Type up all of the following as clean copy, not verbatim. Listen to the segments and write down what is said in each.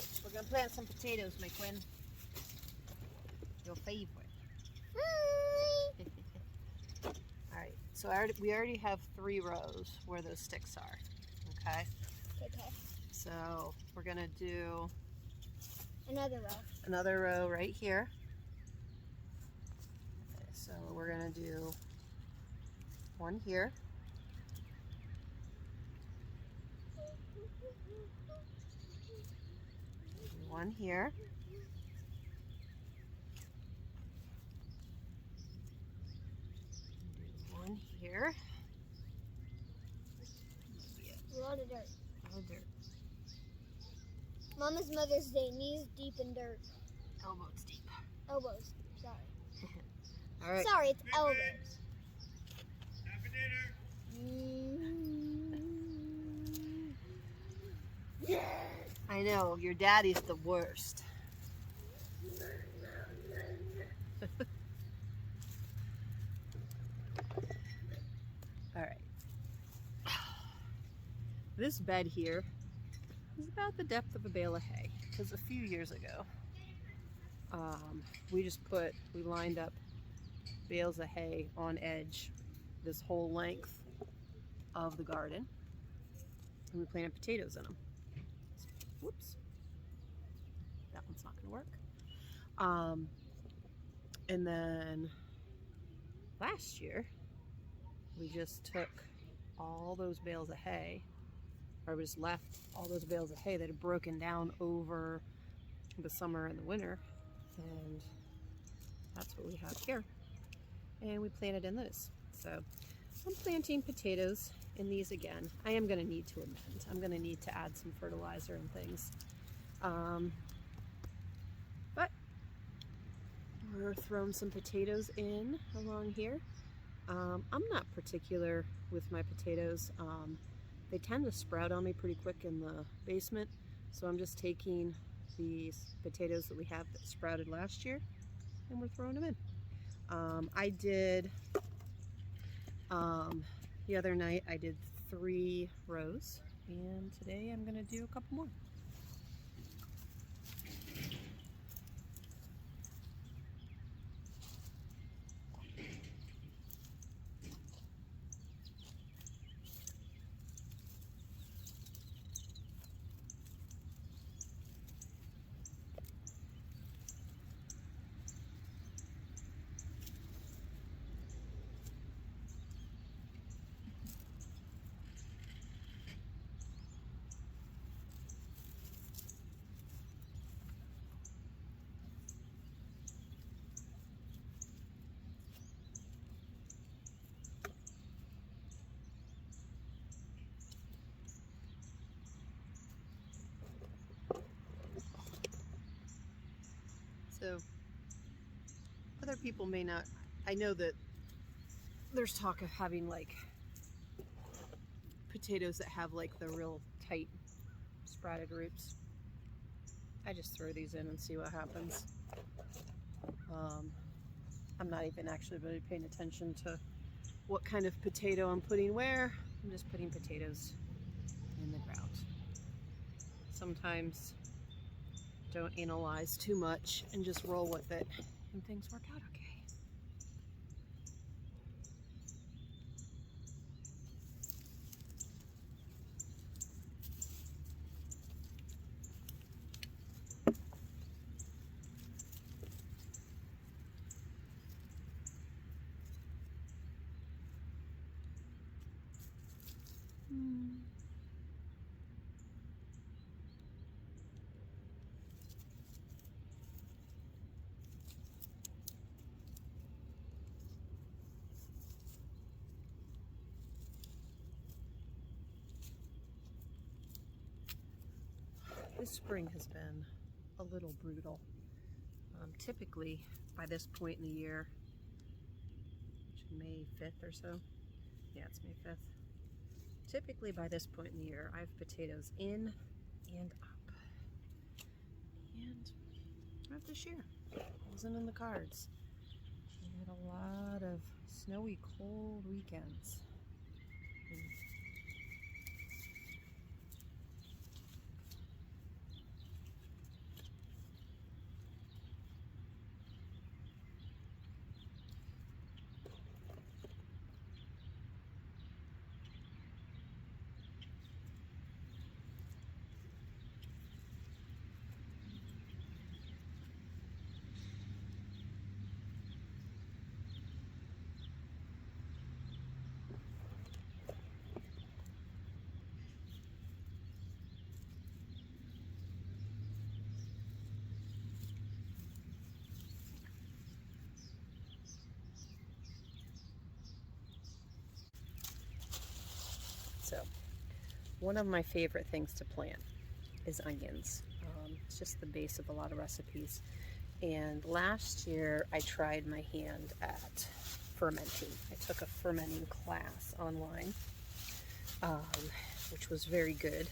Alright, we're gonna plant some potatoes, my Quinn. Your favorite. Alright, so we already have 3 rows where those sticks are. Okay? Okay. So we're gonna do another row right here. Okay, so we're gonna do one here. One here. One here. A lot of dirt. A lot of dirt. Mama's Mother's Day, knees deep in dirt. Elbows deep. Elbows, sorry. All right. Sorry, it's elbows. Time for dinner. I know, your daddy's the worst. All right. This bed here is about the depth of a bale of hay, because a few years ago, we lined up bales of hay on edge this whole length of the garden, and we planted potatoes in them. Whoops, that one's not gonna work. And then last year, we just took all those bales of hay, or we just left all those bales of hay that had broken down over the summer and the winter, and that's what we have here. And we planted in those. So I'm planting potatoes in these again. I am going to need to amend. I'm going to need to add some fertilizer and things. But we're throwing some potatoes in along here. I'm not particular with my potatoes. They tend to sprout on me pretty quick in the basement, so I'm just taking these potatoes that we have that sprouted last year and we're throwing them in. I did the other night I did 3 rows, and today I'm gonna do a couple more. So other people may not, I know that there's talk of having like potatoes that have like the real tight sprouted roots. I just throw these in and see what happens. I'm not even actually really paying attention to what kind of potato I'm putting where. I'm just putting potatoes in the ground. Sometimes don't analyze too much and just roll with it, and things work out okay. This spring has been a little brutal. Typically by this point in the year, May 5th or so, yeah, it's May 5th. Typically by this point in the year, I have potatoes in and up. And not this year. It wasn't in the cards. We had a lot of snowy, cold weekends. And one of my favorite things to plant is onions. It's just the base of a lot of recipes. And last year I tried my hand at fermenting. I took a fermenting class online, which was very good.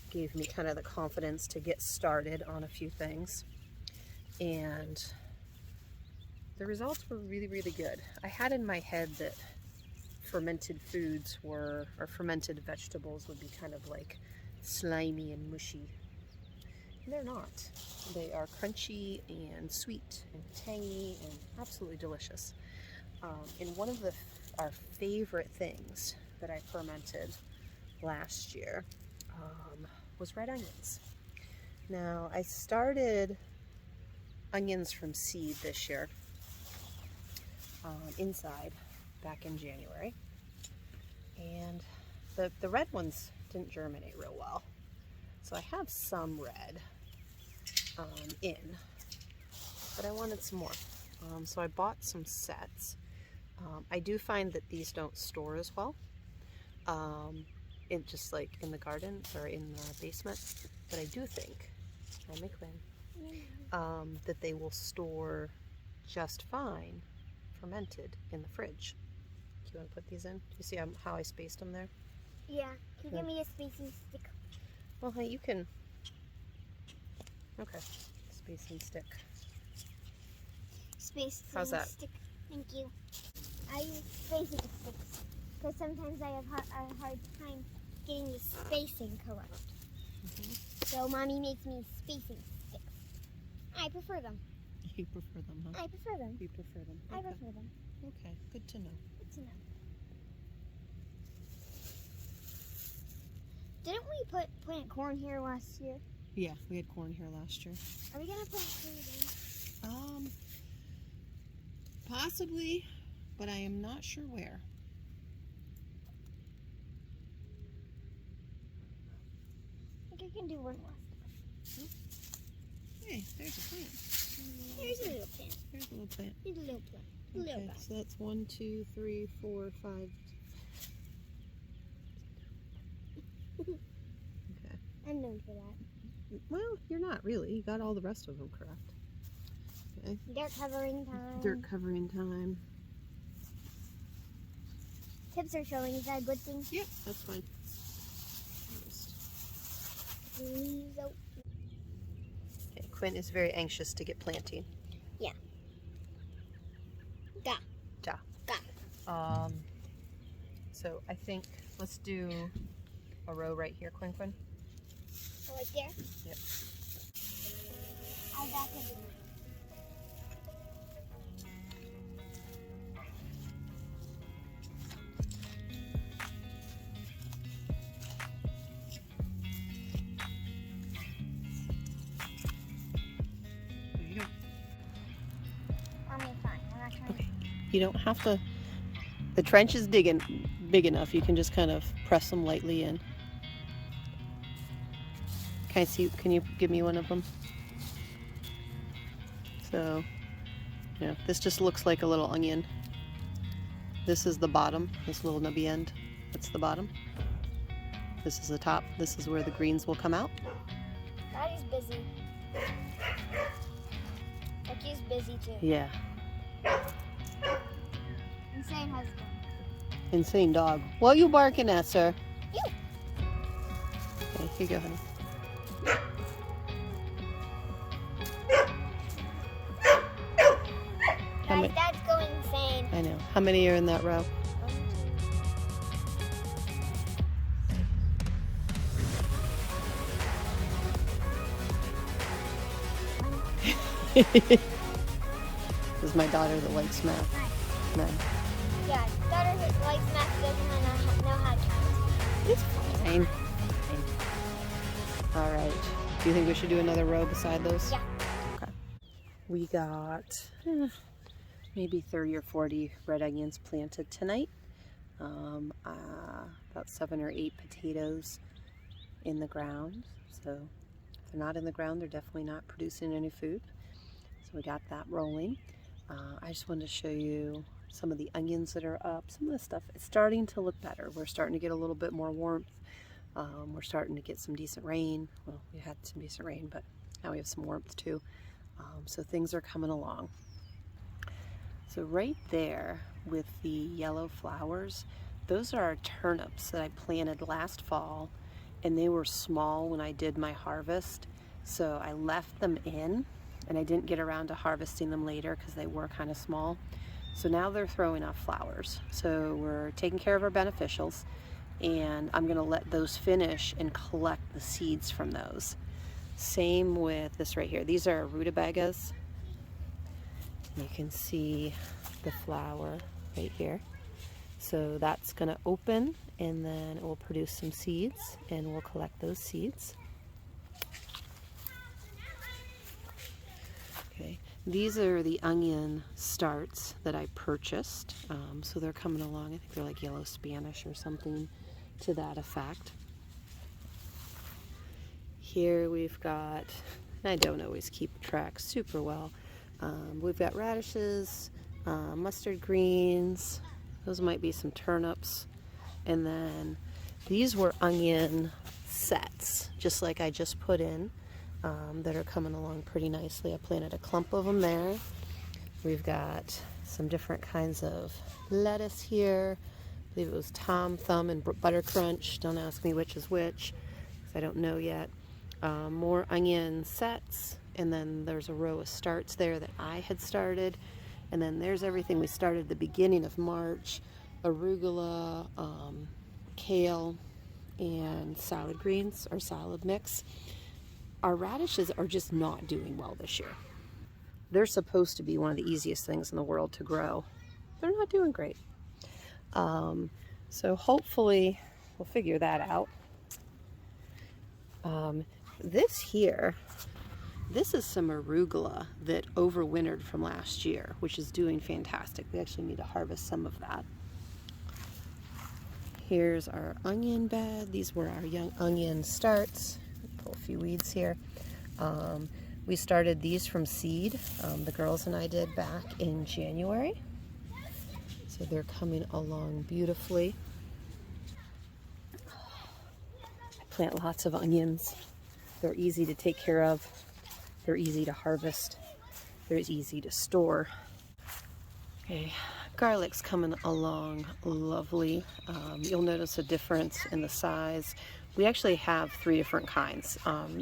Gave me kind of the confidence to get started on a few things. And the results were really, really good. I had in my head that fermented foods or fermented vegetables would be kind of like slimy and mushy. And they're not. They are crunchy and sweet and tangy and absolutely delicious. And one of our favorite things that I fermented last year was red onions. Now, I started onions from seed this year inside back in January, and the red ones didn't germinate real well, so I have some red in, but I wanted some more, so I bought some sets. I do find that these don't store as well, just like in the garden or in the basement, but I do think, that they will store just fine fermented in the fridge. Do you want to put these in? Do you see how I spaced them there? Yeah. Can you give me a spacing stick? Well, hey, you can. Okay, spacing stick. Spacing How's that? stick. Thank you. I use spacing sticks because sometimes I have a hard time getting the spacing correct. So mommy makes me spacing sticks. I prefer them. You prefer them, huh? I prefer them. You prefer them. I prefer them. Okay, good to know. Good to know. Didn't we plant corn here last year? Yeah, we had corn here last year. Are we gonna plant corn again? Possibly, but I am not sure where. I think I can do one last. Hey, there's a plant. Here's a little plant. There's a little plant. Here's a little plant. A little Okay, guy. so that's 1, 2, 3, 4, 5. Okay. I'm known for that. Well, you're not really. You got all the rest of them correct. Okay. Dirt covering time. Dirt covering time. Tips are showing. Is that a good thing? Yep, that's fine. Leaves out. Okay, Quinn is very anxious to get planting. Yeah. Da. Ja. Da. So I think let's do a row right here, Quinn. Oh, right there? Yep. I got it. Fine. I'm not trying to. You don't have to. The trench is big enough. You can just kind of press them lightly in. Can I see? Can you give me one of them? So, yeah, this just looks like a little onion. This is the bottom. This little nubby end. That's the bottom. This is the top. This is where the greens will come out. Daddy's busy. Ricky's busy too. Yeah. Insane husband. Insane dog. What are you barking at, sir? You. Okay, here you go, honey. How Guys, many? Dad's going insane. I know. How many are in that row? This is my daughter that likes math. No. Yeah, daughter who likes math doesn't know how to count. It's fine. All right. Do you think we should do another row beside those? Yeah. Okay. We got maybe 30 or 40 red onions planted tonight. About 7 or 8 potatoes in the ground. So if they're not in the ground, they're definitely not producing any food. So we got that rolling. I just wanted to show you some of the onions that are up. Some of the stuff is starting to look better. We're starting to get a little bit more warmth. We're starting to get some decent rain. Well, we had some decent rain, but now we have some warmth too. So things are coming along. So right there with the yellow flowers, those are our turnips that I planted last fall, and they were small when I did my harvest. So I left them in, and I didn't get around to harvesting them later because they were kind of small. So now they're throwing off flowers. So we're taking care of our beneficials, and I'm gonna let those finish and collect the seeds from those. Same with this right here. These are rutabagas. You can see the flower right here. So that's gonna open, and then it will produce some seeds, and we'll collect those seeds. Okay, these are the onion starts that I purchased. So they're coming along. I think they're like yellow Spanish or something to that effect. Here we've got, and I don't always keep track super well, we've got radishes, mustard greens, those might be some turnips, and then these were onion sets, just like I just put in, that are coming along pretty nicely. I planted a clump of them there. We've got some different kinds of lettuce here. I believe it was Tom Thumb and Butter Crunch. Don't ask me which is which, because I don't know yet. More onion sets, and then there's a row of starts there that I had started, and then there's everything we started at the beginning of March: arugula, kale, and salad greens, or salad mix. Our radishes are just not doing well this year. They're supposed to be one of the easiest things in the world to grow. They're not doing great. So hopefully we'll figure that out. This here, this is some arugula that overwintered from last year, which is doing fantastic. We actually need to harvest some of that. Here's our onion bed. These were our young onion starts. Pull a few weeds here. We started these from seed. The girls and I did back in January. So they're coming along beautifully. I plant lots of onions. They're easy to take care of. They're easy to harvest. They're easy to store. Okay, garlic's coming along lovely. You'll notice a difference in the size. We actually have 3 different kinds.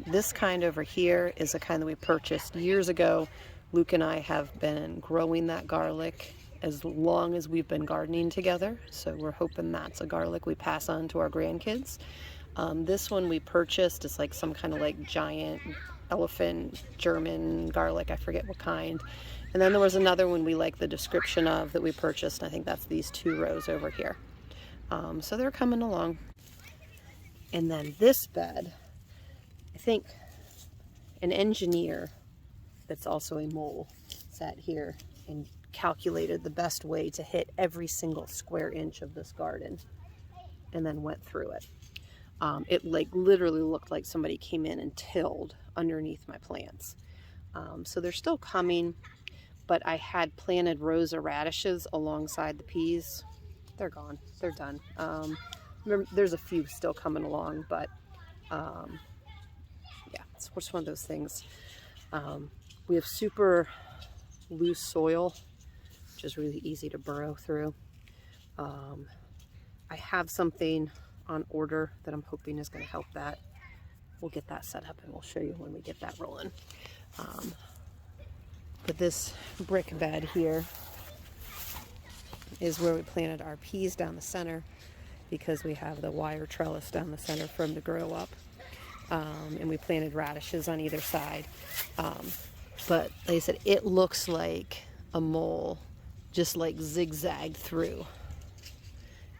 This kind over here is a kind that we purchased years ago. Luke and I have been growing that garlic as long as we've been gardening together. So we're hoping that's a garlic we pass on to our grandkids. This one we purchased is like some kind of like giant elephant German garlic. I forget what kind. And then there was another one we like the description of that we purchased. I think that's these 2 rows over here. So they're coming along. And then this bed, I think an engineer that's also a mole sat here and calculated the best way to hit every single square inch of this garden and then went through it. It like literally looked like somebody came in and tilled underneath my plants. So they're still coming, but I had planted rows of radishes alongside the peas. They're gone. They're done. There's a few still coming along, but yeah, it's just one of those things. We have super loose soil, which is really easy to burrow through. I have something on order that I'm hoping is going to help that. We'll get that set up and we'll show you when we get that rolling. But this brick bed here is where we planted our peas down the center, because we have the wire trellis down the center for them to grow up. And we planted radishes on either side. But like I said, it looks like a mole just like zigzagged through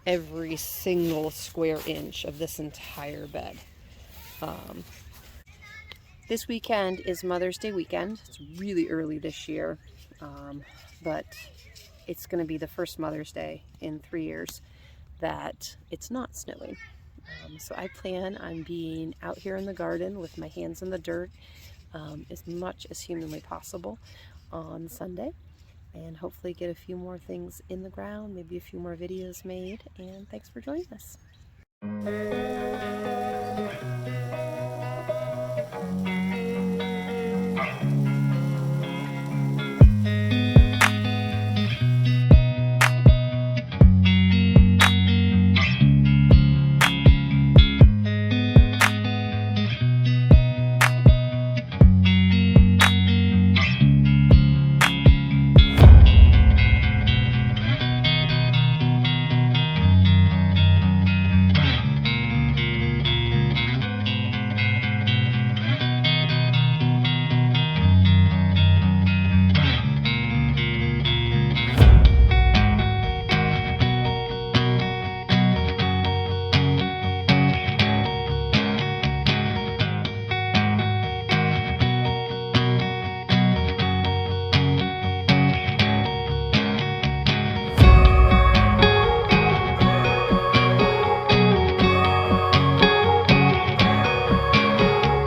every single square inch of this entire bed. This weekend is Mother's Day weekend. It's really early this year, but it's going to be the first Mother's Day in 3 years that it's not snowing. So I plan on being out here in the garden with my hands in the dirt as much as humanly possible on Sunday, and hopefully get a few more things in the ground, maybe a few more videos made. And thanks for joining us. Bye.